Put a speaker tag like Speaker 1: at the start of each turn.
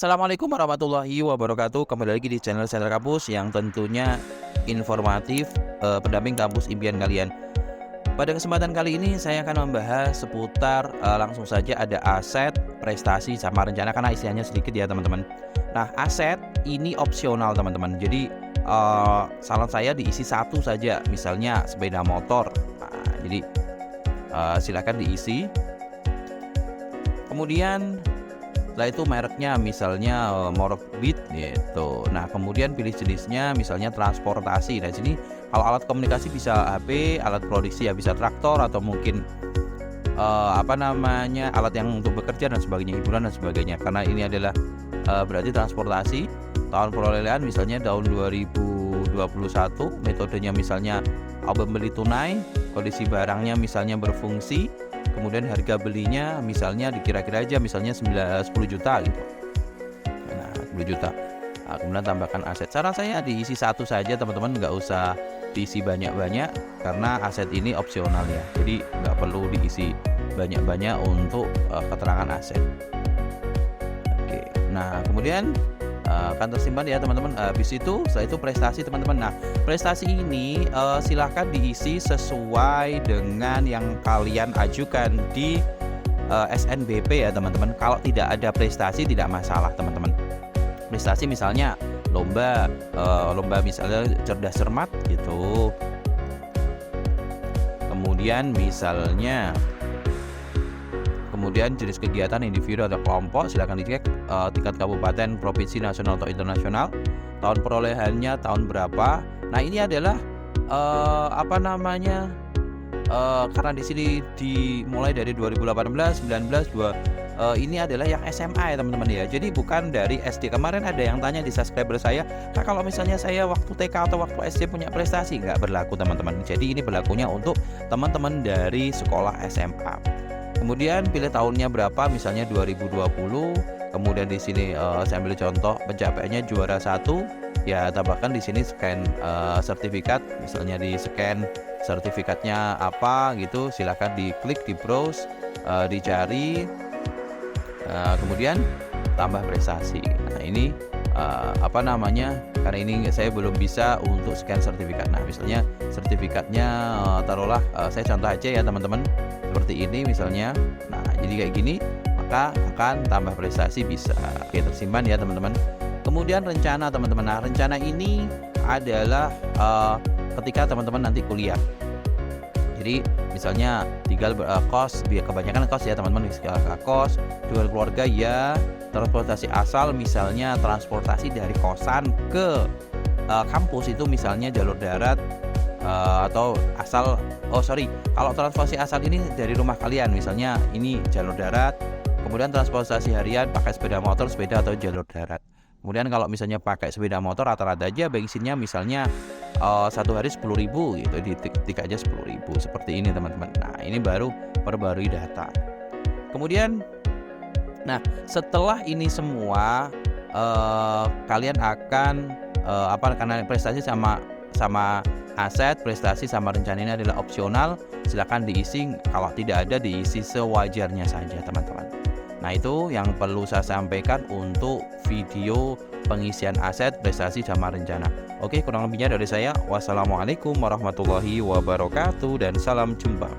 Speaker 1: Assalamualaikum warahmatullahi wabarakatuh. Kembali lagi di channel Sentra Kampus yang tentunya informatif, pendamping kampus impian kalian. Pada kesempatan kali ini saya akan membahas seputar langsung saja ada aset, prestasi, sama rencana karena isiannya sedikit ya teman-teman. Nah, aset ini opsional teman-teman. Jadi saran saya diisi satu saja, misalnya sepeda motor. Nah, jadi silakan diisi. Kemudian setelah itu mereknya misalnya Morbid gitu. Nah, kemudian pilih jenisnya misalnya transportasi. Nah, sini kalau alat komunikasi bisa HP, alat produksi ya bisa traktor atau mungkin alat yang untuk bekerja dan sebagainya, hiburan dan sebagainya. Karena ini adalah berarti transportasi. Tahun perolehan misalnya tahun 2021, metodenya misalnya pembeli tunai, kondisi barangnya misalnya berfungsi, kemudian harga belinya misalnya dikira-kira aja misalnya 10 juta gitu. Nah, 10 juta. Nah, kemudian tambahkan aset. Saran saya diisi satu saja teman-teman, nggak usah diisi banyak-banyak karena aset ini opsional ya. Jadi nggak perlu diisi banyak-banyak untuk keterangan aset. Oke. Nah, kemudian akan tersimpan ya teman-teman. Habis itu setelah itu prestasi teman-teman. Nah, prestasi ini silahkan diisi sesuai dengan yang kalian ajukan di SNBP ya teman-teman. Kalau tidak ada prestasi tidak masalah teman-teman. Prestasi misalnya lomba misalnya cerdas cermat gitu. Kemudian jenis kegiatan individu atau kelompok silahkan dicek tingkat kabupaten, provinsi, nasional atau internasional. Tahun perolehannya tahun berapa. Nah, ini adalah karena di sini dimulai dari 2018, 19, ini adalah yang SMA ya teman-teman ya. Jadi bukan dari SD. Kemarin ada yang tanya di subscriber saya, "Kak, kalau misalnya saya waktu TK atau waktu SD punya prestasi?" Nggak berlaku teman-teman. Jadi ini berlakunya untuk teman-teman dari sekolah SMA. Kemudian pilih tahunnya berapa, misalnya 2020. Kemudian di sini saya ambil contoh pencapaiannya juara 1. Ya, tambahkan di sini scan sertifikat, misalnya di scan sertifikatnya apa gitu, silahkan diklik di browse, dicari, kemudian tambah prestasi. Nah, ini karena ini saya belum bisa untuk scan sertifikat. Nah, misalnya sertifikatnya taruhlah saya contoh aja ya teman-teman, seperti ini misalnya. Nah, jadi kayak gini maka akan tambah prestasi bisa. Oke, tersimpan ya teman-teman. Kemudian rencana teman-teman. Nah, rencana ini adalah ketika teman-teman nanti kuliah. Jadi misalnya tinggal kos, kebanyakan kos ya teman-teman, kos, dengan keluarga ya. Transportasi asal misalnya transportasi dari kosan ke kampus itu misalnya jalur darat, atau kalau transportasi asal ini dari rumah kalian misalnya ini jalur darat. Kemudian transportasi harian pakai sepeda motor, sepeda atau jalur darat. Kemudian kalau misalnya pakai sepeda motor rata-rata aja bensinnya misalnya satu hari 10.000 gitu, diketik aja 10.000 seperti ini teman-teman. Nah, ini baru perbarui data. Kemudian setelah ini semua kalian akan karena prestasi sama aset, prestasi sama rencana ini adalah opsional, silakan diisi. Kalau tidak ada diisi sewajarnya saja teman-teman. Nah, itu yang perlu saya sampaikan untuk video pengisian aset, prestasi sama rencana. Oke, kurang lebihnya dari saya. Wassalamualaikum warahmatullahi wabarakatuh dan salam jumpa.